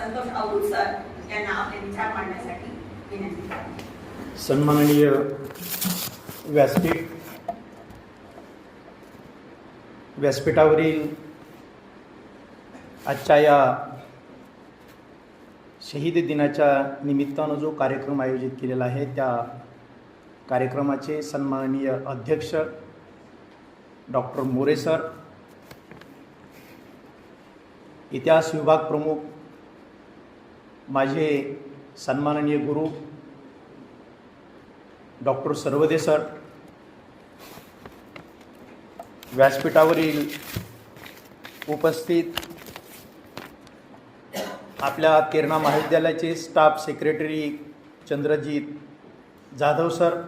Santosh Avadhoot sir यांना आपले विचार मांडण्यासाठी विनंती करते. सन्माननीय व्यासपीठावरील आजच्या या शहीद दिनाच्या निमित्तानं जो कार्यक्रम आयोजित केलेला आहे त्या कार्यक्रमाचे सन्माननीय अध्यक्ष डॉक्टर मोरे सर, इतिहास विभाग प्रमुख माझे सन्माननीय गुरु डॉक्टर सरवदे सर, व्यासपीठावरील उपस्थित आपल्या तेरणा महाविद्यालयाचे staff secretary Chandrajit Jadhav sir,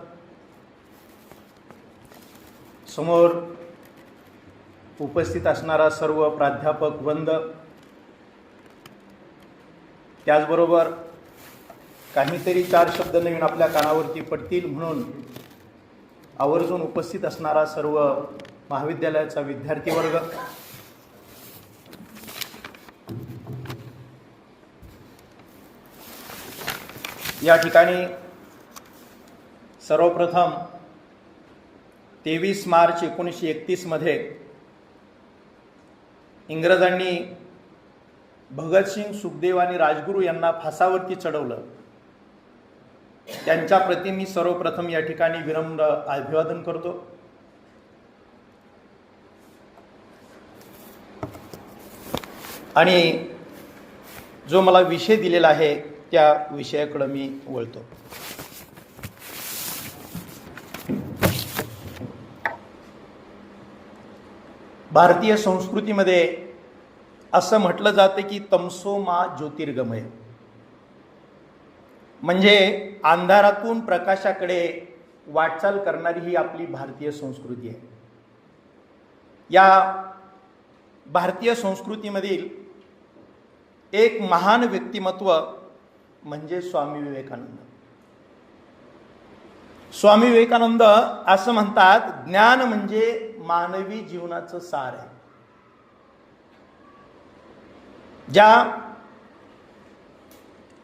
समोर उपस्थित असणारा सर्व प्राध्यापक वृंद, त्याचबरोबर काहीतरी चार शब्द नवीन आपल्या कानावरती पडतील म्हणून आवर्जून उपस्थित असणारा सर्व महाविद्यालयाचा विद्यार्थी वर्ग, या ठिकाणी सर्वप्रथम 23 मार्च 1931 मध्ये इंग्रजांनी भगतसिंग, सुखदेव आणि राजगुरू यांना फासावरती चढवलं. त्यांच्या प्रती मी सर्वप्रथम या ठिकाणी विनम्र अभिवादन करतो. आणि जो मला विषय दिलेला आहे त्या विषयाकडे मी वळतो. भारतीय संस्कृतीमध्ये असं म्हटलं जातं की तमसो मा ज्योतिर्गमय, म्हणजे अंधारातून प्रकाशाकडे वाटचाल करणारी ही आपली भारतीय संस्कृती आहे. या भारतीय संस्कृतीमधील एक महान व्यक्तिमत्व म्हणजे स्वामी विवेकानंद. स्वामी विवेकानंद असं म्हणतात, ज्ञान म्हणजे मानवी जीवनाचं सार आहे. ज्या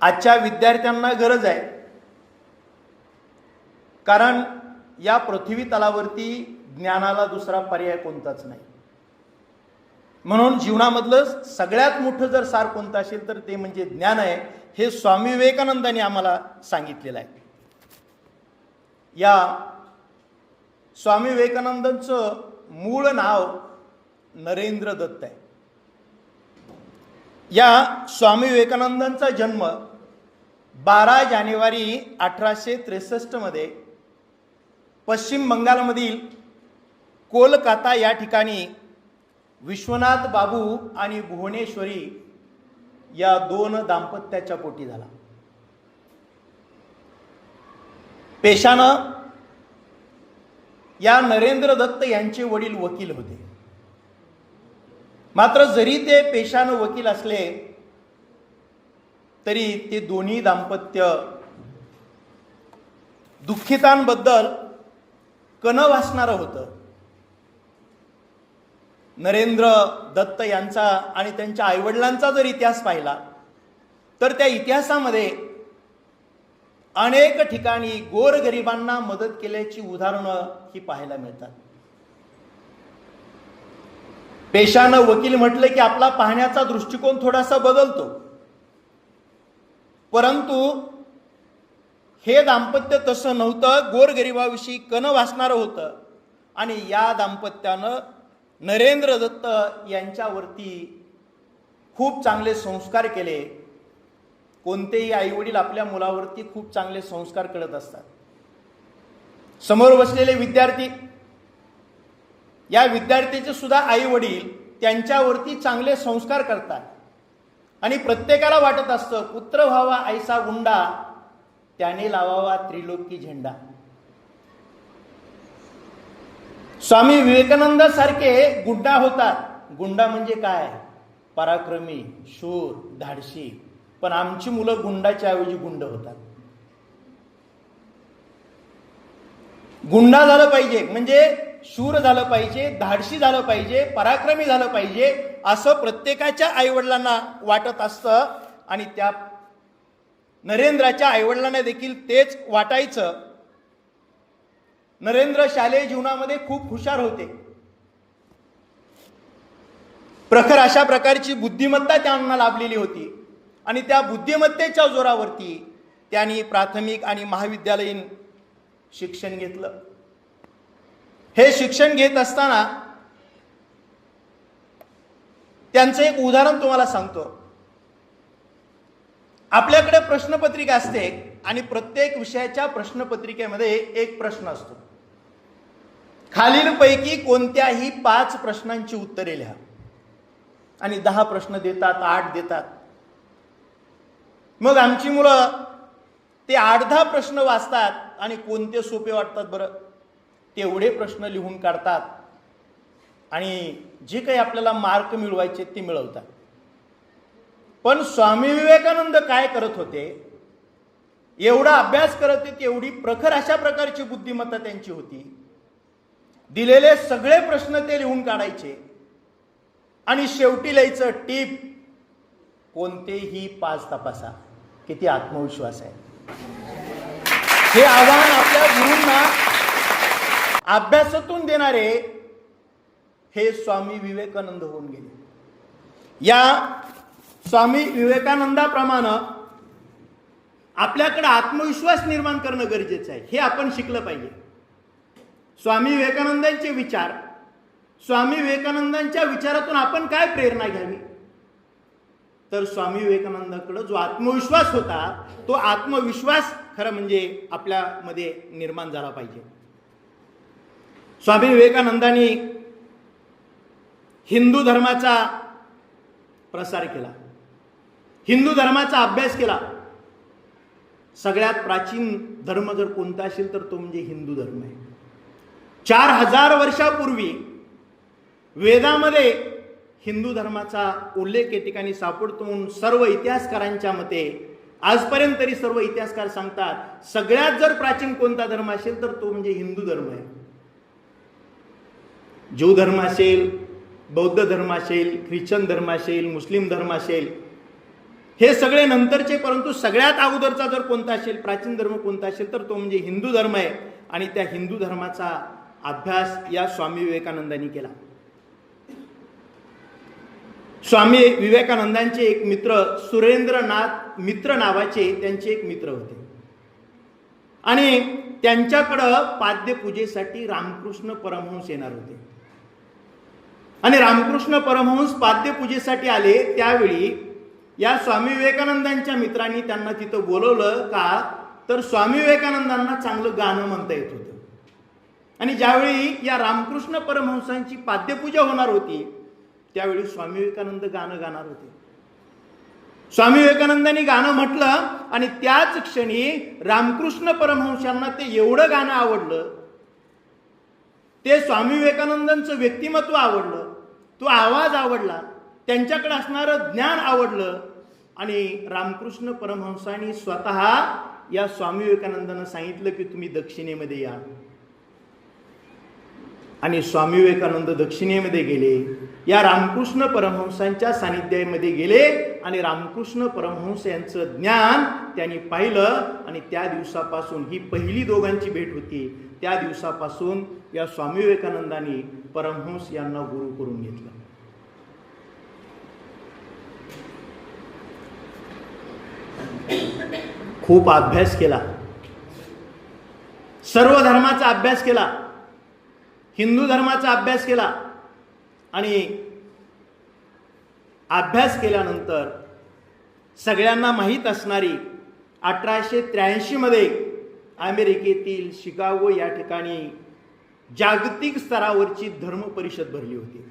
आजच्या विद्यार्थ्यांना गरज आहे, कारण या पृथ्वी तलावरती ज्ञानाला दुसरा पर्याय कोणताच नाही. म्हणून जीवनामधलं सगळ्यात मोठं जर सार कोणतं असेल तर ते म्हणजे ज्ञान आहे, हे स्वामी विवेकानंदांनी आम्हाला सांगितलेलं आहे. या स्वामी विवेकानंदांचं मूळ नाव नरेंद्र दत्त आहे. या स्वामी विवेकानंदांचा जन्म 12 जानेवारी 1863 मध्ये पश्चिम बंगालमधील कोलकाता या ठिकाणी विश्वनाथ बाबू आणि भुवनेश्वरी या 2 दाम्पत्याच्या पोटी झाला. पेशानं या नरेंद्र दत्त यांचे वडील वकील होते. मात्र जरी ते पेशानं वकील असले तरी ते दोन्ही दाम्पत्य दुःखितांबद्दल कण वासणारं होतं. नरेंद्र दत्त यांचा आणि त्यांच्या आईवडिलांचा जर इतिहास पाहिला तर त्या इतिहासामध्ये अनेक ठिकाणी गोरगरिबांना मदत केल्याची उदाहरणं ही पाहायला मिळतात. पेशानं वकील म्हटलं की आपला पाहण्याचा दृष्टिकोन थोडासा बदलतो, परंतु हे दाम्पत्य तसं नव्हतं. गोरगरिबाविषयी कण वासणारं होतं आणि या दाम्पत्यानं नरेंद्र दत्त यांच्यावरती खूप चांगले संस्कार केले. कोणतेही आईवडील आपल्या मुलावरती खूप चांगले संस्कार करत असतात. समोर बसलेले विद्यार्थी, या विद्यार्थ्याचे सुद्धा आई वडील त्यांच्यावरती चांगले संस्कार करतात आणि प्रत्येकाला वाटत असतं पुत्र व्हावा ऐसा गुंडा, त्याने लावावा त्रिलोकी झेंडा. स्वामी विवेकानंद सारखे गुंडा होतात. गुंडा म्हणजे काय? पराक्रमी, शूर, धाडशी. पण आमची मुलं गुंडाच्या ऐवजी गुंड होतात. गुंडा झालं पाहिजे म्हणजे शूर झालं पाहिजे, धाडशी झालं पाहिजे, पराक्रमी झालं पाहिजे असं प्रत्येकाच्या आईवडिलांना वाटत असतं. आणि त्या नरेंद्राच्या आईवडिलांना देखील तेच वाटायचं. नरेंद्र शालेय जीवनामध्ये खूप हुशार होते. प्रखर अशा प्रकारची बुद्धिमत्ता त्यांना लाभलेली होती आणि त्या बुद्धिमत्तेच्या जोरावरती त्यांनी प्राथमिक आणि महाविद्यालयीन शिक्षण घेतलं. हे शिक्षण घेत असताना त्यांचं एक उदाहरण तुम्हाला सांगतो. आपल्याकडे प्रश्नपत्रिका असते आणि प्रत्येक विषयाच्या प्रश्नपत्रिकेमध्ये एक प्रश्न असतो. खालीलपैकी कोणत्याही 5 प्रश्नांची उत्तरे लिहा. आणि 10 प्रश्न देतात, 8 देतात. मग आमची मुलं ते 8-10 प्रश्न वाचतात आणि कोणते सोपे वाटतात बरं तेवढे प्रश्न लिहून काढतात आणि जे काही आपल्याला मार्क मिळवायचे ते मिळवतात. पण स्वामी विवेकानंद काय करत होते, एवढा अभ्यास करत होते, एवढी प्रखर अशा प्रकारची बुद्धिमत्ता त्यांची होती. दिलेले सगळे प्रश्न ते लिहून काढायचे आणि शेवटी लिहायचं टीप कोणतेही 5 तपासा. किती आत्मविश्वास आहे. हे आव्हान आपल्या गुरूंना अभ्यासातून देणारे हे स्वामी विवेकानंद होऊन गेले. या स्वामी विवेकानंदाप्रमाणे आपल्याकडे आत्मविश्वास निर्माण करणं गरजेचं आहे. हे आपण शिकलं पाहिजे. स्वामी विवेकानंदांचे विचार, स्वामी विवेकानंदांच्या विचारातून आपण काय प्रेरणा घ्यावी, तर स्वामी विवेकानंदांकडे जो आत्मविश्वास होता तो आत्मविश्वास खरं म्हणजे आपल्यामध्ये निर्माण झाला पाहिजे. स्वामी विवेकानंदांनी हिंदू धर्माचा प्रसार केला, हिंदू धर्माचा अभ्यास केला. सगळ्यात प्राचीन धर्म जर कोणता असेल तर तो म्हणजे हिंदू धर्म आहे. 4000 वर्षापूर्वी वेदामध्ये हिंदू धर्माचा उल्लेख या ठिकाणी सापडतो. म्हणून सर्व इतिहासकारांच्या मते आजपर्यंत तरी सर्व इतिहासकार सांगतात सगळ्यात जर प्राचीन कोणता धर्म असेल तर तो म्हणजे हिंदू धर्म आहे. ज्यू धर्म असेल, बौद्ध धर्म असेल, ख्रिश्चन धर्म असेल, मुस्लिम धर्म असेल, हे सगळे नंतरचे, परंतु सगळ्यात अगोदरचा जर कोणता असेल प्राचीन धर्म कोणता असेल तर तो म्हणजे हिंदू धर्म आहे. आणि त्या हिंदू धर्माचा अभ्यास या स्वामी विवेकानंदांनी केला. स्वामी विवेकानंदांचे एक मित्र सुरेंद्रनाथ मित्र नावाचे त्यांचे एक मित्र होते आणि त्यांच्याकडं पाद्यपूजेसाठी रामकृष्ण परमहंस येणार होते. आणि रामकृष्ण परमहंस पाद्यपूजेसाठी आले त्यावेळी या स्वामी विवेकानंदांच्या मित्रांनी त्यांना तिथं बोलवलं. का तर स्वामी विवेकानंदांना चांगलं गाणं म्हणता येत होतं. आणि ज्यावेळी या रामकृष्ण परमहंसांची पाद्यपूजा होणार होती त्यावेळी स्वामी विवेकानंद गाणं गाणार होते. स्वामी विवेकानंदांनी गाणं म्हटलं आणि त्याच क्षणी रामकृष्ण परमहंसांना ते एवढं गाणं आवडलं, ते स्वामी विवेकानंदांचं व्यक्तिमत्व आवडलं, तो आवाज आवडला, त्यांच्याकडे असणारं ज्ञान आवडलं. आणि रामकृष्ण परमहंसांनी स्वतः या स्वामी विवेकानंदांना सांगितलं की तुम्ही दक्षिणेमध्ये या. आणि स्वामी विवेकानंद दक्षिणेमध्ये गेले, या रामकृष्ण परमहंसांच्या सानिध्यामध्ये गेले आणि रामकृष्ण परमहंस यांचं ज्ञान त्यांनी पाहिलं. आणि त्या दिवसापासून ही पहिली दोघांची भेट होती. त्या दिवसापासून या स्वामी विवेकानंदांनी परमहंस यांना गुरु करून घेतलं. खूप अभ्यास केला, सर्व धर्माचा अभ्यास केला, हिंदू धर्माचा अभ्यास केला. आणि अभ्यास केल्यानंतर सगळ्यांना माहीत असणारी 1883 मध्ये अमेरिकेतील शिकागो या ठिकाणी जागतिक स्तरावरची धर्म परिषद भरली होती.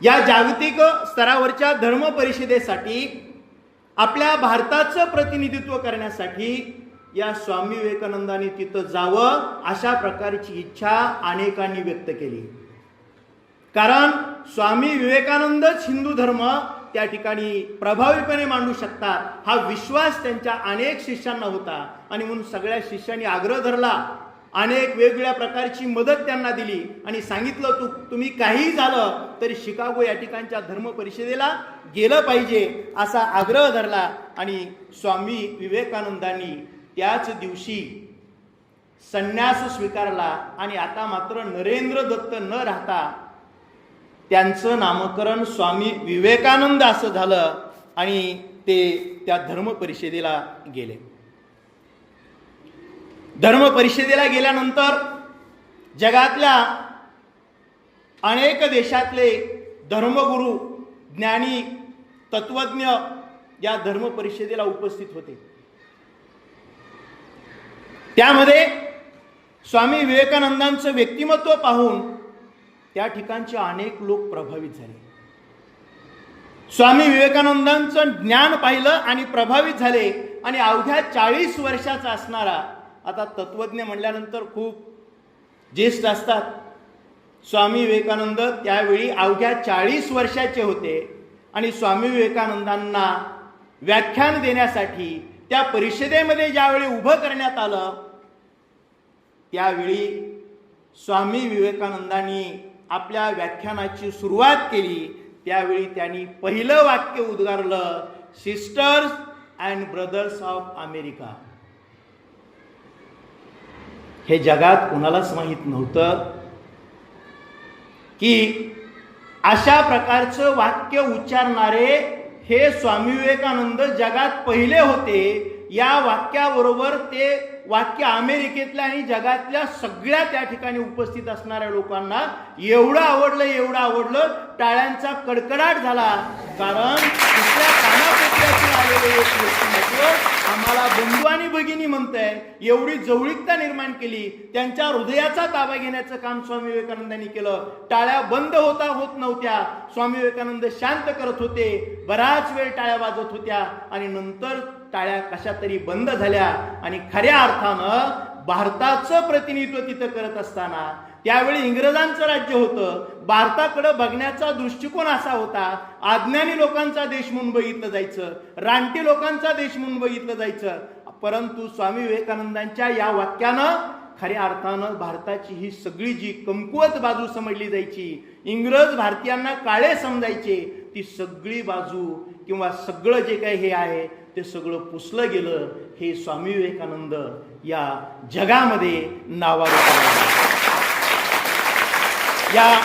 या जागतिक स्तरावरच्या धर्म परिषदेसाठी आपल्या भारताचं प्रतिनिधित्व करण्यासाठी या स्वामी विवेकानंदांनी तिथं जावं अशा प्रकारची इच्छा अनेकांनी व्यक्त केली. कारण स्वामी विवेकानंदच हिंदू धर्म त्या ठिकाणी प्रभावीपणे मांडू शकतात हा विश्वास त्यांच्या अनेक शिष्यांना होता. आणि म्हणून सगळ्या शिष्यांनी आग्रह धरला अनेक वेगवेगळ्या प्रकारची मदत त्यांना दिली आणि सांगितलं तुम्ही काही झालं तरी शिकागो या ठिकाणच्या धर्म परिषदेला गेलं पाहिजे असा आग्रह धरला. आणि स्वामी विवेकानंदांनी त्याच दिवशी संन्यास स्वीकारला आणि आता मात्र नरेंद्र दत्त न राहता त्यांचं नामकरण स्वामी विवेकानंद असं झालं आणि ते त्या धर्म परिषदेला गेले. धर्म परिषदेला गेल्यानंतर जगातल्या अनेक देशातले धर्मगुरू, ज्ञानी, तत्वज्ञ या धर्म परिषदेला उपस्थित होते. त्यामध्ये स्वामी विवेकानंदांचं व्यक्तिमत्व पाहून त्या ठिकाणचे अनेक लोक प्रभावित झाले. स्वामी विवेकानंदांचं ज्ञान पाहिलं आणि प्रभावित झाले. आणि अवघ्या 40 वर्षाचा असणारा, आता तत्वज्ञ म्हणल्यानंतर खूप ज्येष्ठ असतात, स्वामी विवेकानंद त्यावेळी अवघ्या 40 वर्षाचे होते. आणि स्वामी विवेकानंदांना व्याख्यान देण्यासाठी त्या परिषदेमध्ये ज्यावेळी उभं करण्यात आलं त्यावेळी स्वामी विवेकानंदांनी आपल्या व्याख्यानाची सुरुवात केली. त्यावेळी त्यांनी पहिलं वाक्य उद्गारलं, sisters and brothers of America. हे जगात कोणालाच माहीत नव्हतं की अशा प्रकारचं वाक्य उच्चारणारे हे स्वामी विवेकानंद जगात पहिले होते. या वाक्याबरोबर ते वाक्य अमेरिकेतल्या आणि जगातल्या सगळ्या त्या ठिकाणी उपस्थित असणाऱ्या लोकांना एवढं आवडलं, टाळ्यांचा कडकडाट झाला. कारण दुसऱ्या कानाकोपऱ्यातून आलेले एक व्यक्तिमत्व आम्हाला बंधू आणि भगिनी म्हणतंय, एवढी जवळीकता निर्माण केली. त्यांच्या हृदयाचा ताबा घेण्याचं काम स्वामी विवेकानंदांनी केलं. टाळ्या बंद होत नव्हत्या. स्वामी विवेकानंद शांत करत होते. बराच वेळ टाळ्या वाजत होत्या आणि नंतर टाळ्या कशा तरी बंद झाल्या. आणि खऱ्या अर्थानं भारताचं प्रतिनिधित्व तिथं करत असताना, त्यावेळी इंग्रजांचं राज्य होतं, भारताकडे बघण्याचा दृष्टिकोन असा होता, अज्ञानी लोकांचा देश म्हणून बघितलं जायचं, रानटी लोकांचा देश म्हणून बघितलं जायचं. परंतु स्वामी विवेकानंदांच्या या वाक्यानं खऱ्या अर्थानं भारताची ही सगळी जी कमकुवत बाजू समजली जायची, इंग्रज भारतीयांना काळे समजायचे, ती सगळी बाजू किंवा सगळं जे काही हे आहे ते सगळं पुसलं गेलं. हे स्वामी विवेकानंद या जगामध्ये नावारूपाला. या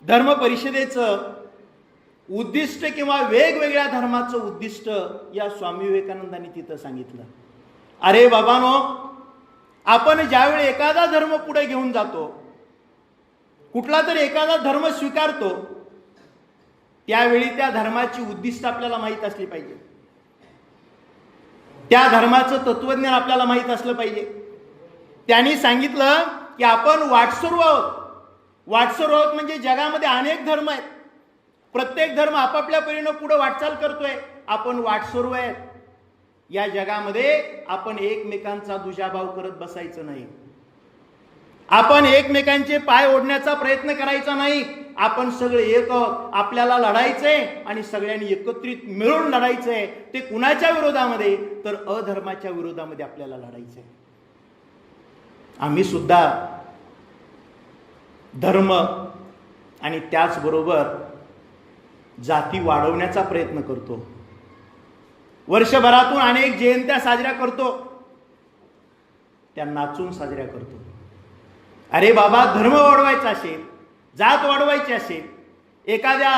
धर्म परिषदेचं उद्दिष्ट किंवा वेगवेगळ्या धर्माचं उद्दिष्ट या स्वामी विवेकानंदांनी तिथं सांगितलं. अरे बाबांनो, आपण ज्यावेळी एखादा धर्म पुढे घेऊन जातो, कुठला तरी एखादा धर्म स्वीकारतो, त्यावेळी त्या धर्माची उद्दिष्ट आपल्याला माहीत असली पाहिजे. त्या धर्माचं तत्वज्ञान आपल्याला माहीत असलं पाहिजे. त्यांनी सांगितलं की आपण वाटसरू आहोत. वाटसरू आहोत म्हणजे जगामध्ये अनेक धर्म आहेत. प्रत्येक धर्म आपापल्या परीनं पुढे वाटचाल करतोय. आपण वाटसरू आहेत. या जगामध्ये आपण एकमेकांचा दुजाभाव करत बसायचं नाही. आपण एकमेकांचे पाय ओढण्याचा प्रयत्न करायचा नाही. आपण सगळे एक आहोत. आपल्याला लढायचंय आणि सगळ्यांनी एकत्रित मिळून लढायचंय. ते कुणाच्या विरोधामध्ये? तर अधर्माच्या विरोधामध्ये आपल्याला लढायचंय. आम्ही सुद्धा धर्म आणि त्याचबरोबर जाती वाढवण्याचा प्रयत्न करतो. वर्षभरातून अनेक जयंत्या साजऱ्या करतो, त्या नाचून साजऱ्या करतो. अरे बाबा, धर्म वाढवायचा असेल, जात वाढवायची असेल, एखाद्या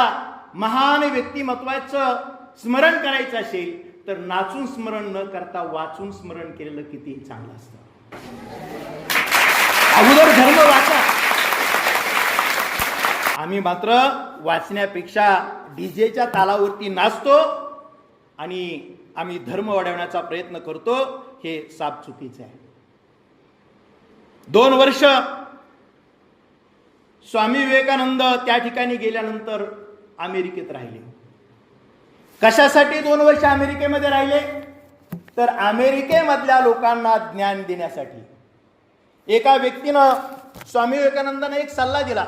महान व्यक्तिमत्वाचं स्मरण करायचं असेल तर नाचून स्मरण न करता वाचून स्मरण केलेलं किती चांगलं असतं. अगोदर धर्म वाचा. आम्ही मात्र वाचण्यापेक्षा डीजेच्या तालावरती नाचतो आणि आम्ही धर्म वाढवण्याचा प्रयत्न करतो. हे साप चुकीचं आहे. 2 वर्ष स्वामी विवेकानंद त्या ठिकाणी गेल्यानंतर अमेरिकेत राहिले. कशासाठी 2 वर्ष अमेरिकेमध्ये राहिले? तर अमेरिकेमधल्या लोकांना ज्ञान देण्यासाठी. एका व्यक्तीनं स्वामी विवेकानंदांना एक सल्ला दिला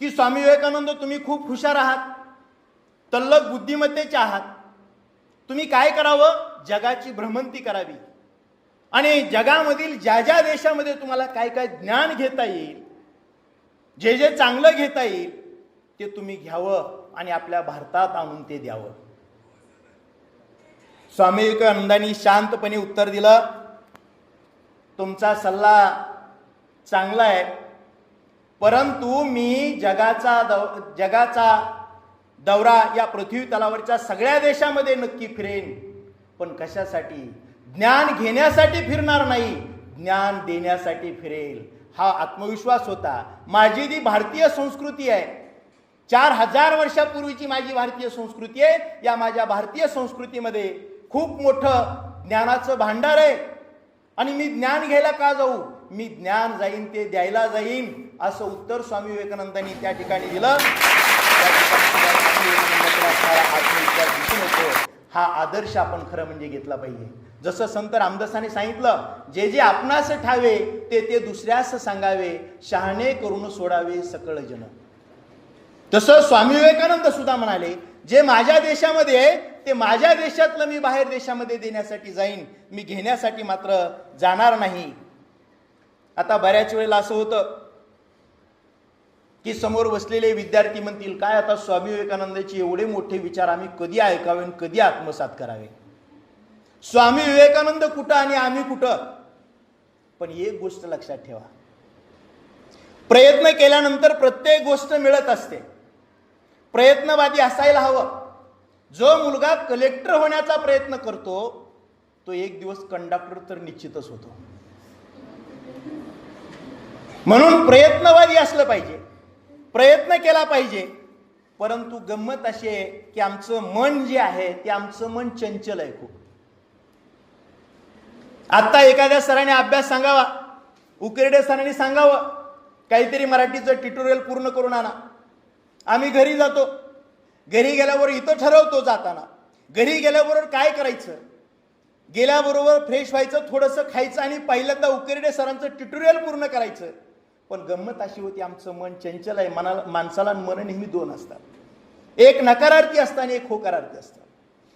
की स्वामी विवेकानंद, तुम्ही खूप हुशार आहात, तल्लख बुद्धिमत्तेचे आहात. तुम्ही काय करावं? जगाची भ्रमंती करावी आणि जगामधील ज्या ज्या देशामध्ये तुम्हाला काय काय ज्ञान घेता येईल, जे जे चांगलं घेता येईल ते तुम्ही घ्यावं आणि आपल्या भारतात आणून ते द्यावं. स्वामी विवेकानंदांनी शांतपणे उत्तर दिलं, तुमचा सल्ला चांगला आहे, परंतु मी जगाचा दौरा या पृथ्वी तलावरच्या सगळ्या देशामध्ये नक्की फिरेन, पण कशासाठी? ज्ञान घेण्यासाठी फिरणार नाही, ज्ञान देण्यासाठी फिरेल. हा आत्मविश्वास होता. माझी जी भारतीय संस्कृती आहे, 4000 वर्षापूर्वीची माझी भारतीय संस्कृती आहे, या माझ्या भारतीय संस्कृतीमध्ये खूप मोठं ज्ञानाचं भांडार आहे आणि मी ज्ञान घ्यायला का जाऊ? मी ज्ञान जाईन ते द्यायला जाईन, असं उत्तर स्वामी विवेकानंदांनी त्या ठिकाणी दिलं. आत्मविश्वास दिसून येतो. हा आदर्श आपण खरं म्हणजे घेतला पाहिजे. जसं संत रामदासांनी सांगितलं, जे जे आपणास ठावे ते ते दुसऱ्यास सांगावे, शहाणे करून सोडावे सकळ जन. तसं स्वामी विवेकानंद सुद्धा म्हणाले, जे माझ्या देशामध्ये आहे ते माझ्या देशातलं मी बाहेर देशामध्ये देण्यासाठी जाईन, मी घेण्यासाठी मात्र जाणार नाही. आता बऱ्याच वेळेला असं होतं की समोर बसलेले विद्यार्थी म्हणतील, काय आता स्वामी विवेकानंदाचे एवढे मोठे विचार आम्ही कधी ऐकावे आणि कधी आत्मसात करावे? स्वामी विवेकानंद कुठं आणि आम्ही कुठं? पण एक गोष्ट लक्षात ठेवा, प्रयत्न केल्यानंतर प्रत्येक गोष्ट मिळत असते. प्रयत्नवादी असायला हवं. जो मुलगा कलेक्टर होण्याचा प्रयत्न करतो तो एक दिवस कंडक्टर तर निश्चितच होतो. म्हणून प्रयत्नवादी असलं पाहिजे, प्रयत्न केला पाहिजे. परंतु गंमत अशी आहे की आमचं मन जे आहे ते आमचं मन चंचल आहे खूप. आता एखाद्या सराने अभ्यास सांगावा, उकेरडे सरांनी सांगावं काहीतरी मराठीचं ट्युटोरियल पूर्ण करून आणा. आम्ही घरी जातो, घरी गेल्याबरोबर इथं ठरवतो जाताना, घरी गेल्याबरोबर काय करायचं, गेल्याबरोबर फ्रेश व्हायचं, थोडंसं खायचं आणि पहिल्यांदा उकेरडे सरांचं ट्युटोरियल पूर्ण करायचं. पण गंमत अशी होती, आमचं मन चंचल आहे. माणसाला मन नेहमी दोन असतात, एक नकारार्थी असतं आणि एक होकारार्थी असतं.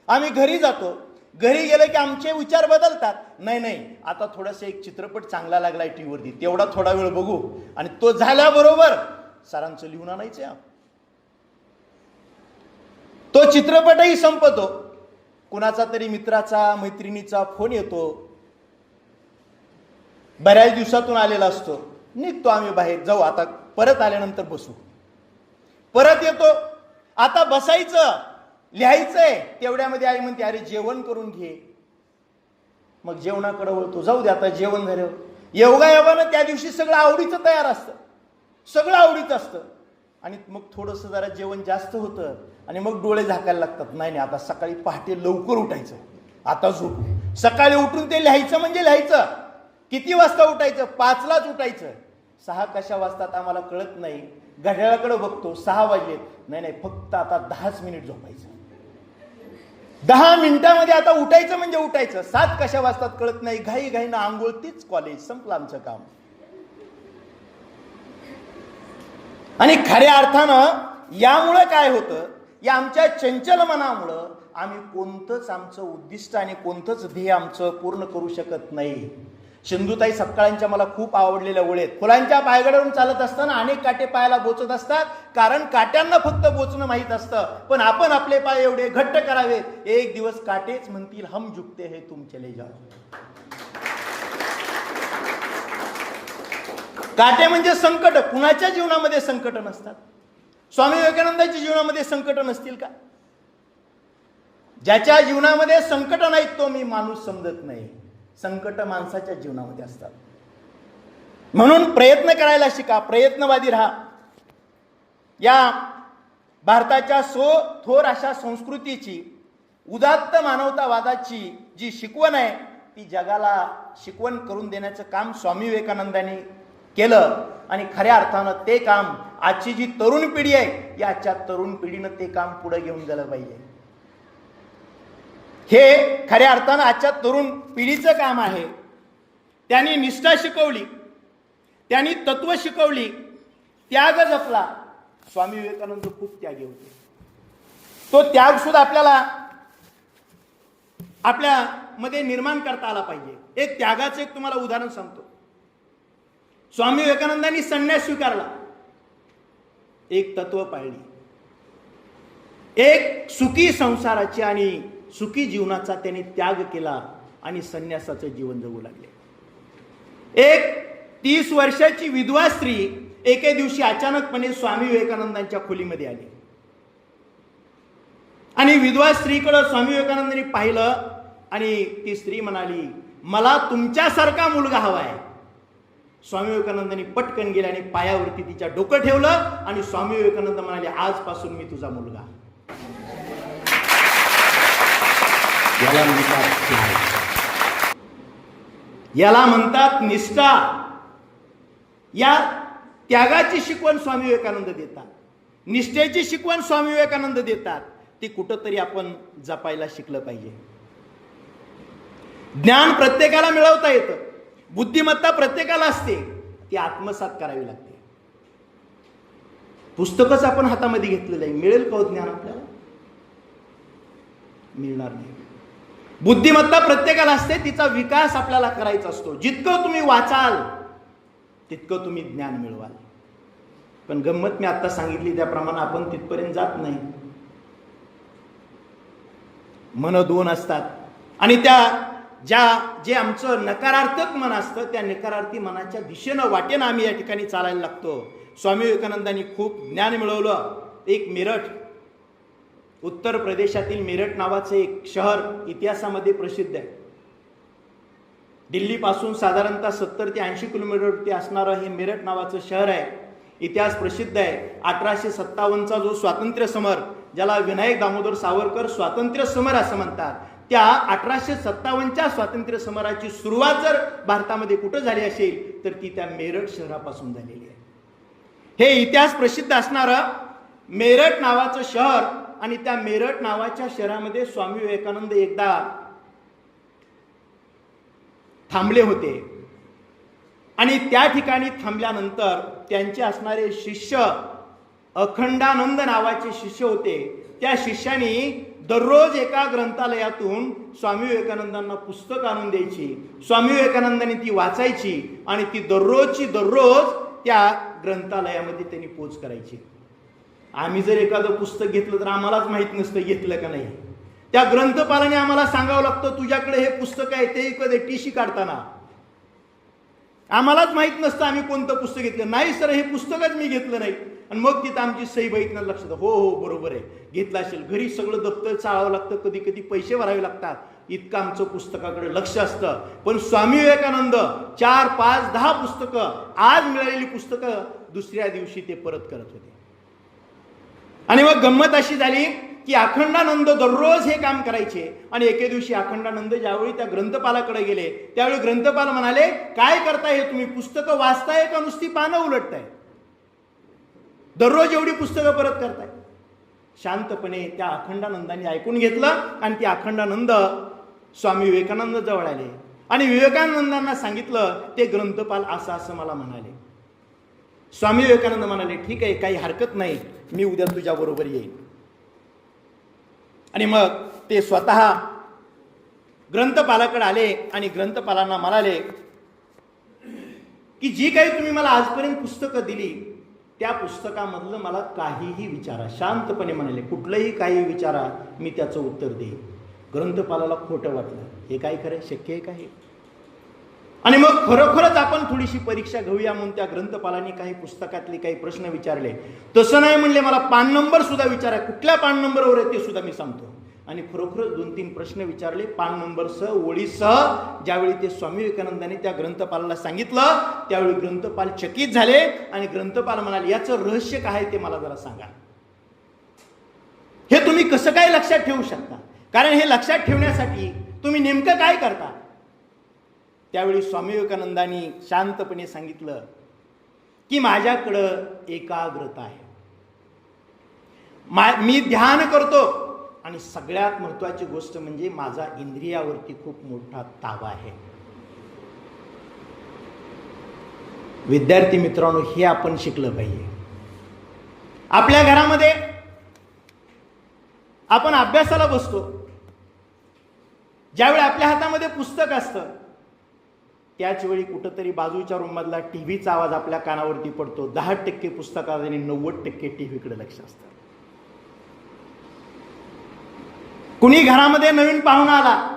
आम्ही घरी जातो, घरी गेलं की आमचे विचार बदलतात. नाही, आता थोडंसं एक चित्रपट चांगला लागलाय टीव्हीवरती, तेवढा थोडा वेळ बघू, आणि तो झाल्याबरोबर सरांचं लिहून आणायचं. तो चित्रपटही संपतो, कुणाचा तरी मित्राचा मैत्रिणीचा फोन येतो, बऱ्याच दिवसातून आलेला असतो, निघतो आम्ही बाहेर, जाऊ आता, परत आल्यानंतर बसू. परत येतो, आता बसायचं, लिहायचंय. तेवढ्यामध्ये आई म्हणते, अरे जेवण करून घे. मग जेवणाकडे वळतो, जाऊ दे आता जेवण झालं. योगायोगानं त्या दिवशी सगळं आवडीचं तयार असतं, सगळं आवडीचं असतं, आणि मग थोडंसं जरा जेवण जास्त होतं आणि मग डोळे झाकायला लागतात. नाही आता सकाळी पहाटे लवकर उठायचं, आता झोपू. सकाळी उठून ते लिहायचं म्हणजे लिहायचं. किती वाजता उठायचं? 5लाच उठायचं. 6 कशा वाजतात आम्हाला कळत नाही, घड्याळाकडे बघतो 6 वाजलेत. नाही, फक्त आता 10च मिनिट झोपायचं. 10 मिनिटामध्ये आता उठायचं म्हणजे उठायचं. 7 कशा वाजतात कळत नाही, घाईघाईनं आंघोळ, तीच कॉलेज, संपलं आमचं काम. आणि खऱ्या अर्थानं यामुळं काय होतं, या आमच्या चंचल मनामुळं आम्ही कोणतंच आमचं उद्दिष्ट आणि कोणतंच ध्येय आमचं पूर्ण करू शकत नाही. सिंधुताई सपकाळांच्या मला खूप आवडलेल्या ओळी आहेत. फुलांच्या पायगड्यावरून चालत असताना अनेक काटे पायाला बोचत असतात, कारण काट्यांना फक्त बोचणं माहीत असतं, पण आपण आपले पाय एवढे घट्ट करावेत, एक दिवस काटेच म्हणतील हम झुकते है तुम चले जाओ. काटे म्हणजे संकट. कुणाच्या जीवनामध्ये संकट नसतात? स्वामी विवेकानंदांच्या जीवनामध्ये संकट नसतील का? ज्याच्या जीवनामध्ये संकट नाहीत तो मी माणूस समजत नाही. संकट माणसाच्या जीवनामध्ये असतात. म्हणून प्रयत्न करायला शिका, प्रयत्नवादी राहा. या भारताच्या थोर अशा संस्कृतीची, उदात्त मानवतावादाची जी शिकवण आहे ती जगाला शिकवण करून देण्याचं काम स्वामी विवेकानंदांनी केलं. आणि खऱ्या अर्थानं ते काम आजची जी तरुण पिढी आहे, या आजच्या तरुण पिढीनं ते काम पुढे घेऊन गेलं पाहिजे. हे खऱ्या अर्थानं आजच्या तरुण पिढीचं काम आहे. त्यांनी निष्ठा शिकवली, त्यांनी तत्व शिकवली, त्याग जपला. स्वामी विवेकानंद खूप त्यागी होते. तो त्याग सुद्धा आपल्याला आपल्या मध्ये निर्माण करता आला पाहिजे. एक त्यागाचं एक तुम्हाला उदाहरण सांगतो. स्वामी विवेकानंदांनी संन्यास स्वीकारला, एक तत्व पाळली, एक सुखी संसाराची आणि सुखी जीवनाचा त्याने त्याग केला आणि संन्यासाचं जीवन जगू लागले. एक 30 वर्षाची विधवा स्त्री एके दिवशी अचानकपणे स्वामी विवेकानंदांच्या खोलीमध्ये आली आणि विधवा स्त्रीकडे स्वामी विवेकानंदांनी पाहिलं आणि ती स्त्री म्हणाली, मला तुमच्यासारखा मुलगा हवा आहे. स्वामी विवेकानंदांनी पटकन गेले आणि पायावरती तिच्या डोकं ठेवलं आणि स्वामी विवेकानंद म्हणाले, आजपासून मी तुझा मुलगा. याला म्हणतात निष्ठा. या त्यागाची शिकवण स्वामी विवेकानंद देतात, निष्ठेची शिकवण स्वामी विवेकानंद देतात. ती कुठंतरी आपण जपायला शिकलं पाहिजे. ज्ञान प्रत्येकाला मिळवता येतं, बुद्धिमत्ता प्रत्येकाला असते, ती आत्मसात करावी लागते. पुस्तकच आपण हातामध्ये घेतलेलं आहे, मिळेल का ज्ञान आपल्याला? मिळणार नाही. बुद्धिमत्ता प्रत्येकाला असते, तिचा विकास आपल्याला करायचा असतो. जितकं तुम्ही वाचाल तितकं तुम्ही ज्ञान मिळवाल. पण गंमत मी आता सांगितली त्याप्रमाणे आपण तिथपर्यंत जात नाही. मन दोन असतात आणि जे आमचं नकारार्थक मन असतं त्या नकारार्थी मनाच्या दिशेनं वाटेनं आम्ही या ठिकाणी चालायला लागतो. स्वामी विवेकानंदांनी खूप ज्ञान मिळवलं. एक मेरठ, उत्तर प्रदेशातील मेरठ नावाचं एक शहर इतिहासामध्ये प्रसिद्ध आहे. दिल्लीपासून साधारणतः 70 ते 80 किलोमीटरवरती असणारं हे मेरठ नावाचं शहर आहे. इतिहास प्रसिद्ध आहे. 1857चा जो स्वातंत्र्य समर, ज्याला विनायक दामोदर सावरकर स्वातंत्र्य समर असं म्हणतात, त्या 1857च्या स्वातंत्र्य समराची सुरुवात जर भारतामध्ये कुठं झाली असेल तर ती त्या मेरठ शहरापासून झालेली आहे. हे इतिहास प्रसिद्ध असणारं मेरठ नावाचं शहर आणि त्या मेरठ नावाच्या शहरामध्ये स्वामी विवेकानंद एकदा थांबले होते आणि त्या ठिकाणी थांबल्यानंतर त्यांचे असणारे शिष्य अखंडानंद नावाचे शिष्य होते. त्या शिष्यानी दररोज एका ग्रंथालयातून स्वामी विवेकानंदांना पुस्तक आणून द्यायची. स्वामी विवेकानंदांनी ती वाचायची आणि ती दररोज त्या ग्रंथालयामध्ये त्यांनी पोच करायची. आम्ही जर एखादं पुस्तक घेतलं तर आम्हालाच माहित नसतं घेतलं का नाही. त्या ग्रंथपालाने आम्हाला सांगावं लागतं, तुझ्याकडे हे पुस्तक आहे ते कधी टीसी काढताना आम्हालाच माहित नसतं आम्ही कोणतं पुस्तक घेतलं. नाही सर, हे पुस्तकच मी घेतलं नाही. आणि मग तिथं आमची सही बघितलं, लक्षात, हो हो बरोबर आहे, घेतलं असेल. घरी सगळं दप्तर चाळावं लागतं, कधी कधी पैसे भरावे लागतात. इतकं आमचं पुस्तकाकडे लक्ष असतं. पण स्वामी विवेकानंद 4, 5, 10 पुस्तकं, आज मिळालेली पुस्तकं दुसऱ्या दिवशी ते परत करत होते. आणि मग गंमत अशी झाली की अखंडानंद दररोज हे काम करायचे. आणि एके दिवशी अखंडानंद ज्यावेळी त्या ग्रंथपालाकडे गेले त्यावेळी ग्रंथपाल म्हणाले, काय करताय तुम्ही, पुस्तकं वाचताय का नुसती पानं उलटताय? दररोज एवढी पुस्तकं परत करताय? शांतपणे त्या अखंडानंदांनी ऐकून घेतलं आणि ते अखंडानंद स्वामी विवेकानंद जवळ आले आणि विवेकानंदांना सांगितलं, ते ग्रंथपाल असं असं मला म्हणाले. स्वामी विवेकानंद म्हणाले, ठीक आहे, काही हरकत नाही, मी उद्या तुझ्या बरोबर येईन. आणि मग ते स्वतः ग्रंथपालाकडे आले आणि ग्रंथपालांना म्हणाले की जी काही तुम्ही मला आजपर्यंत पुस्तकं दिली त्या पुस्तकामधलं मला काहीही विचारा. शांतपणे म्हणाले, कुठलंही काही विचारा, मी त्याचं उत्तर देईन. ग्रंथपालाला खोटं वाटलं, हे काय खरं, शक्य आहे का हे? आणि मग खरोखरच आपण थोडीशी परीक्षा घेऊया म्हणून त्या ग्रंथपालांनी काही पुस्तकातले काही प्रश्न विचारले. तसं नाही म्हणले, मला पान नंबर सुद्धा विचारा, कुठल्या पान नंबरवर आहे ते सुद्धा मी सांगतो. आणि खरोखरच 2-3 प्रश्न विचारले, पान नंबरसह, ओळीसह. ज्यावेळी ते स्वामी विवेकानंदांनी त्या ग्रंथपालाला सांगितलं त्यावेळी ग्रंथपाल चकित झाले आणि ग्रंथपाल म्हणाले, याचं रहस्य काय आहे ते मला जरा सांगा. हे तुम्ही कसं काय लक्षात ठेवू शकता? कारण हे लक्षात ठेवण्यासाठी तुम्ही नेमकं काय करता? त्यावेळी स्वामी विवेकानंदांनी शांतपणे सांगितलं की माझ्याकडं एकाग्रता आहे, मी ध्यान करतो आणि सगळ्यात महत्वाची गोष्ट म्हणजे माझा इंद्रियावरती खूप मोठा ताबा आहे. विद्यार्थी मित्रांनो, हे आपण शिकलं पाहिजे. आपल्या घरामध्ये आपण अभ्यासाला बसतो, ज्यावेळी आपल्या हातामध्ये पुस्तक असतं त्याच वेळी कुठंतरी बाजूच्या रूममधला टीव्हीचा आवाज आपल्या कानावरती पडतो. 10% पुस्तकात आणि 90% टीव्हीकडे लक्ष असतं. कुणी घरामध्ये नवीन पाहुणा आला,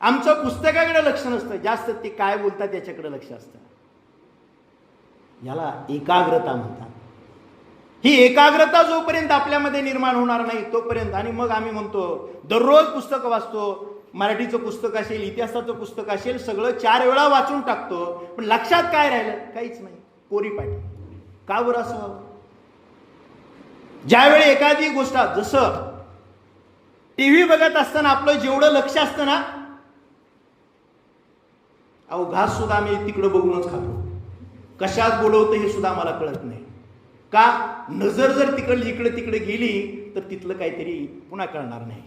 आमचं पुस्तकाकडे लक्ष नसतं, जास्त ते काय बोलतात त्याच्याकडे लक्ष असतं. याला एकाग्रता म्हणतात. ही एकाग्रता जोपर्यंत आपल्यामध्ये निर्माण होणार नाही तोपर्यंत, आणि मग आम्ही म्हणतो दररोज पुस्तक वाचतो, मराठीचं पुस्तक असेल, इतिहासाचं पुस्तक असेल, सगळं 4 वेळा वाचून टाकतो, पण लक्षात काय राहिलं? काहीच नाही, कोरीपाटी. का बरं असं व्हावं? ज्यावेळी एखादी गोष्ट, जसं टीव्ही बघत असताना आपलं जेवढं लक्ष असतं ना, अहो घास सुद्धा आम्ही तिकडं बघूनच खातो. कशात बोलवतं हे सुद्धा मला कळत नाही. का? नजर जर इकडे तिकडे गेली तर तिथलं काहीतरी पुन्हा कळणार नाही.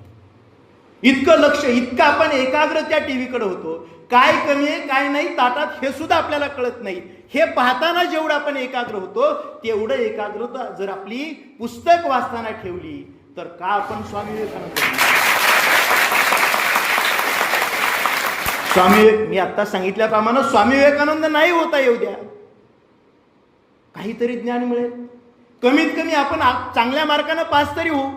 इतकं लक्ष, इतकं आपण एकाग्र त्या टीव्हीकडे होतो. काय कमी आहे काय नाही ताटात हे सुद्धा आपल्याला कळत नाही. हे पाहताना जेवढं आपण एकाग्र होतो तेवढं एकाग्रता जर आपली पुस्तक वाचताना ठेवली तर का आपण स्वामी विवेकानंद, मी आता सांगितल्याप्रमाणे स्वामी विवेकानंद नाही होता येऊ द्या, काहीतरी ज्ञान मिळेल. कमीत कमी आपण चांगल्या मार्काने पास तरी होऊ.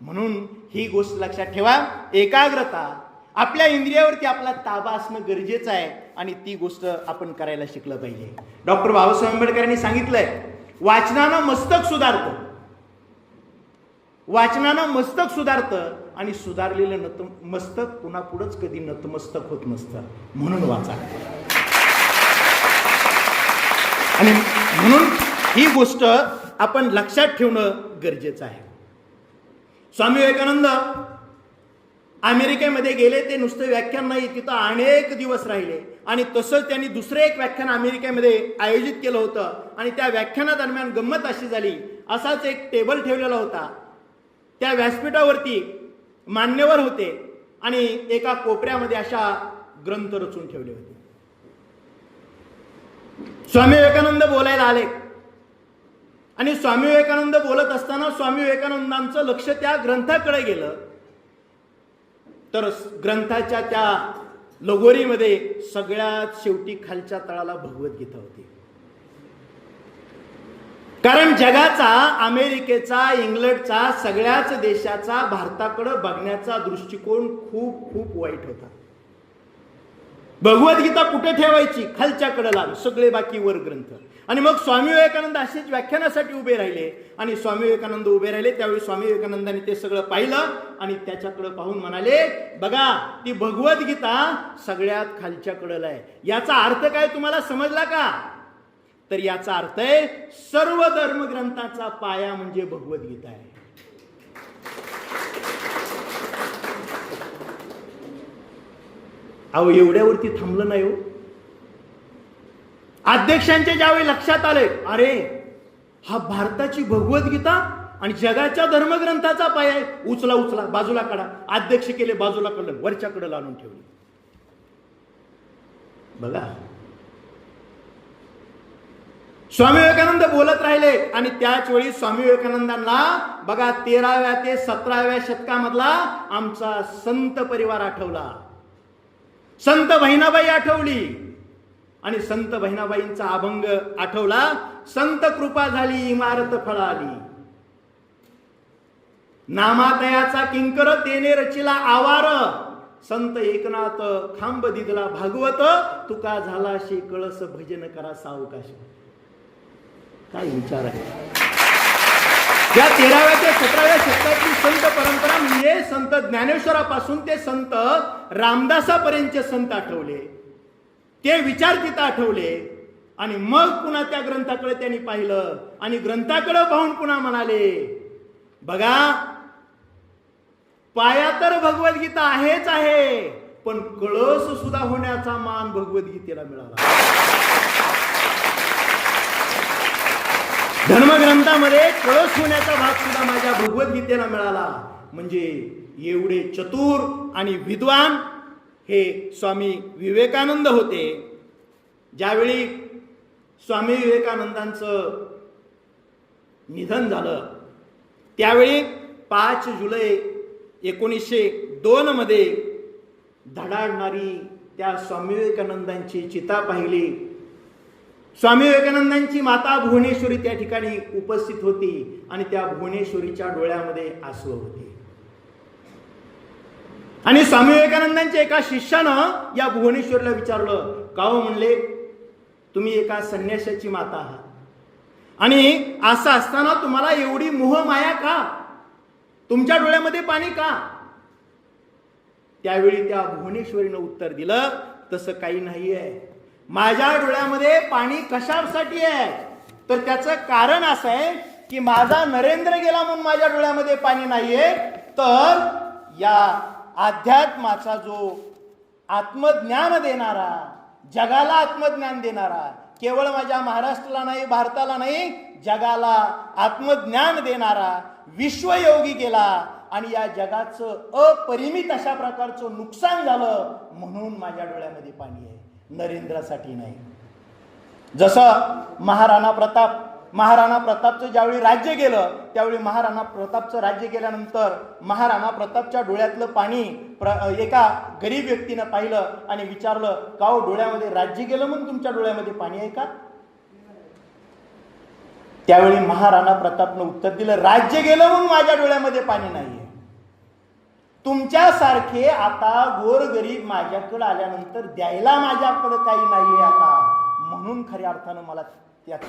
म्हणून ही गोष्ट लक्षात ठेवा, एकाग्रता, आपल्या इंद्रियावरती आपला ताबा असणं गरजेचं आहे आणि ती गोष्ट आपण करायला शिकलं पाहिजे. डॉक्टर बाबासाहेब आंबेडकरांनी सांगितलंय, वाचनानं मस्तक सुधारतं, वाचनानं मस्तक सुधारतं आणि सुधारलेलं मस्तक पुन्हा पुढंच कधी नतमस्तक होत नसतं. म्हणून वाचा. आणि म्हणून ही गोष्ट आपण लक्षात ठेवणं गरजेचं आहे. स्वामी विवेकानंद अमेरिकेमध्ये गेले, ते नुसतं व्याख्यान नाही, तिथं अनेक दिवस राहिले. आणि तसंच त्यांनी दुसरं एक व्याख्यान अमेरिकेमध्ये आयोजित केलं होतं. आणि त्या व्याख्यानादरम्यान गंमत अशी झाली, असाच एक टेबल ठेवलेला होता, त्या व्यासपीठावरती मान्यवर होते आणि एका कोपऱ्यामध्ये अशा ग्रंथ रचून ठेवले होते. स्वामी विवेकानंद बोलायला आले आणि स्वामी विवेकानंद बोलत असताना स्वामी विवेकानंदांचं लक्ष त्या ग्रंथाकडे गेलं, तर ग्रंथाच्या त्या लगोरीमध्ये सगळ्यात शेवटी खालच्या तळाला भगवद्गीता होती. कारण जगाचा, अमेरिकेचा, इंग्लंडचा, सगळ्याच देशाचा भारताकडे बघण्याचा दृष्टिकोन खूप खूप वाईट होता. भगवद्गीता कुठे ठेवायची? खालच्या कडेला, सगळे बाकी वर ग्रंथ. आणि मग स्वामी विवेकानंद असेच व्याख्यानासाठी उभे राहिले आणि स्वामी विवेकानंद उभे राहिले त्यावेळी स्वामी विवेकानंदांनी ते सगळं पाहिलं आणि त्याच्याकडे पाहून म्हणाले, बघा ती भगवद्गीता सगळ्यात खालच्या कडेला आहे. याचा अर्थ काय तुम्हाला समजला का? तर याचा अर्थ आहे सर्व धर्मग्रंथाचा पाया म्हणजे भगवद्गीता आहे. अहो एवढ्यावरती थांबलं नाही हो. अध्यक्षांच्या ज्यावेळी लक्षात आले, अरे हा भारताची भगवद्गीता आणि जगाच्या धर्मग्रंथाचा पाय आहे, उचला उचला बाजूला काढा. अध्यक्ष केले बाजूला काढलं, वरच्याकडे लावून ठेवले. बघा स्वामी विवेकानंद बोलत राहिले आणि त्याच वेळी स्वामी विवेकानंदांना बघा 13व्या ते 17व्या शतकामधला आमचा संत परिवार आठवला, संत बहिणाबाई आठवली आणि संत बहिणाबाईंचा अभंग आठवला, संत कृपा झाली इमारत फळाली, नामातयाचा किंकर तेने रचिला आवार, संत एकनाथ खांब दिदला भागवत, तुका झाला शे कळस भजन करा सावकाश. काय विचार आहे. या 13व्या ते 17व्या शतकातली संत परंपरा म्हणजे संत ज्ञानेश्वरापासून ते संत रामदासापर्यंतचे संत आठवले, ते विचार तिथं आठवले आणि मग पुन्हा त्या ग्रंथाकडे त्यांनी पाहिलं आणि ग्रंथाकडे पाहून पुन्हा म्हणाले, बघा पाया तर भगवद्गीता आहेच आहे, पण कळस सुद्धा होण्याचा मान भगवद्गीतेला मिळाला. धर्मग्रंथामध्ये कळस होण्याचा भाग सुद्धा माझ्या भगवद्गीतेला मिळाला. म्हणजे एवढे चतुर आणि विद्वान हे स्वामी विवेकानंद होते. ज्यावेळी स्वामी विवेकानंदांचं निधन झालं त्यावेळी 5 जुलै 1902 मध्ये धडाडणारी त्या स्वामी विवेकानंदांची चिता पाहिली. स्वामी विवेकानंदांची माता भुवनेश्वरी त्या ठिकाणी उपस्थित होती आणि त्या भुवनेश्वरीच्या डोळ्यामध्ये आसू होते. आणि स्वामी विवेकानंदांच्या एका शिष्यानं या भुवनेश्वरीला विचारलं, का हो म्हणले, तुम्ही एका संन्याशाची माता आहात आणि असं असताना तुम्हाला एवढी मोहमाया का, तुमच्या डोळ्यामध्ये पाणी का? त्यावेळी त्या भुवनेश्वरीनं उत्तर दिलं, तसं काही नाहीये, माझ्या डोळ्यामध्ये पाणी कशासाठी आहे, तर त्याचं कारण असं आहे की माझा नरेंद्र गेला म्हणून माझ्या डोळ्यामध्ये पाणी नाहीये, तर या अध्यात्माचा जो आत्मज्ञान देणारा, जगाला आत्मज्ञान देणारा, केवळ माझ्या महाराष्ट्राला नाही, भारताला नाही, जगाला आत्मज्ञान देणारा विश्वयोगी गेला आणि या जगाचं अपरिमित अशा प्रकारचं नुकसान झालं म्हणून माझ्या डोळ्यामध्ये पाणी आहे, नरेंद्रासाठी नाही. जसं महाराणा प्रतापचं ज्यावेळी राज्य गेलं, त्यावेळी महाराणा प्रतापचं राज्य गेल्यानंतर महाराणा प्रतापच्या डोळ्यातलं पाणी एका गरीब व्यक्तीनं पाहिलं आणि विचारलं, का हो डोळ्यामध्ये राज्य गेलं म्हणून तुमच्या डोळ्यामध्ये पाणी आहे का? त्यावेळी महाराणा प्रतापनं उत्तर दिलं, राज्य गेलं म्हणून माझ्या डोळ्यामध्ये पाणी नाहीये. तुमच्यासारखे आता गोरगरीब माझ्याकडे आल्यानंतर द्यायला माझ्याकडे काही नाहीये आता, म्हणून खऱ्या अर्थानं मला त्यात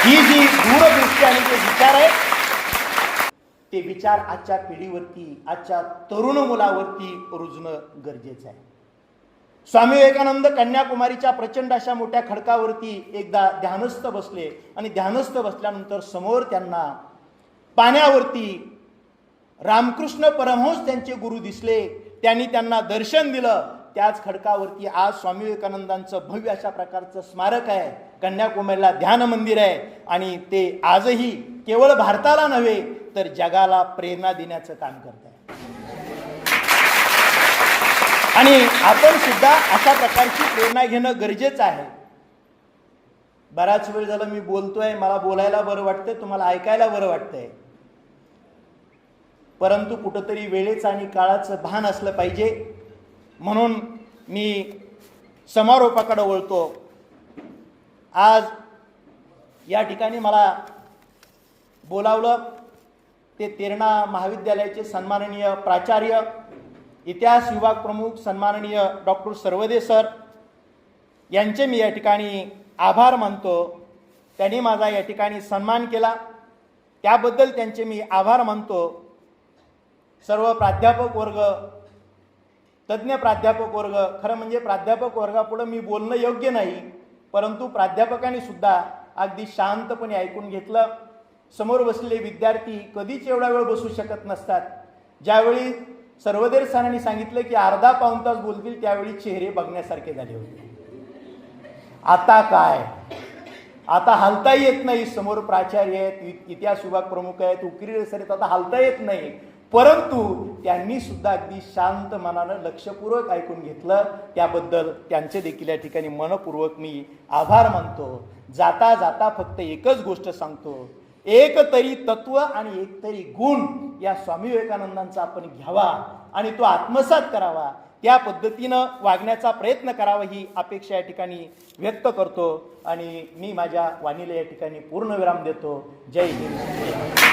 ही जी दूरदृष्टी आणि ते विचार आहे, ते विचार आजच्या पिढीवरती, आजच्या तरुण मुलावरती रुजणं गरजेचं आहे. स्वामी विवेकानंद कन्याकुमारीच्या प्रचंड अशा मोठ्या खडकावरती एकदा ध्यानस्थ बसले आणि ध्यानस्थ बसल्यानंतर समोर त्यांना पाण्यावरती रामकृष्ण परमहंस त्यांचे गुरु दिसले. त्यांनी त्यांना दर्शन दिलं. त्याच खडकावरती आज स्वामी विवेकानंदांचं भव्य अशा प्रकारचं स्मारक आहे, कन्याकुमारीला ध्यान मंदिर आहे आणि ते आजही केवळ भारताला नव्हे तर जगाला प्रेरणा देण्याचं काम करत आहे. आणि आपण सुद्धा अशा प्रकारची प्रेरणा घेणं गरजेचं आहे. बराच वेळ झाला मी बोलतोय, मला बोलायला बरं वाटतंय, तुम्हाला ऐकायला बरं वाटतंय, परंतु कुठंतरी वेळेचं आणि काळाचं भान असलं पाहिजे. म्हणून मी समारोपाकडे वळतो. आज या ठिकाणी मला बोलावलं ते तेरणा महाविद्यालयाचे सन्माननीय प्राचार्य, इतिहास विभाग प्रमुख सन्माननीय डॉक्टर सर्वदे सर यांचे मी या ठिकाणी आभार मानतो. त्यांनी माझा या ठिकाणी सन्मान केला, त्याबद्दल त्यांचे मी आभार मानतो. सर्व प्राध्यापक वर्ग, तज्ज्ञ प्राध्यापक वर्ग, खरं म्हणजे प्राध्यापक वर्गापुढे मी बोलणं योग्य नाही, परंतु प्राध्यापकांनी सुद्धा अगदी शांतपणे ऐकून घेतलं. समोर बसलेले विद्यार्थी कधीच एवढा वेळ बसू शकत नसतात. ज्यावेळी सर्वदेर सरांनी सांगितलं की अर्धा पाऊण तास बोलतील, त्यावेळी चेहरे बघण्यासारखे झाले होते. आता काय, आता हालता येत नाही. समोर प्राचार्य आहेत, इतिहास विभाग प्रमुख आहेत, उकिरडे सर आहेत, आता हालता येत नाही. परंतु त्यांनी सुद्धा अगदी शांत मनानं लक्षपूर्वक ऐकून घेतलं. त्याबद्दल त्यांचे देखील या ठिकाणी मनपूर्वक मी आभार मानतो. जाता जाता फक्त एकच गोष्ट सांगतो, एक तरी तत्व आणि एक तरी गुण या स्वामी विवेकानंदांचा आपण घ्यावा आणि तो आत्मसात करावा, त्या पद्धतीनं वागण्याचा प्रयत्न करावा ही अपेक्षा या ठिकाणी व्यक्त करतो आणि मी माझ्या वाणीला या ठिकाणी पूर्णविराम देतो. जय हिंद.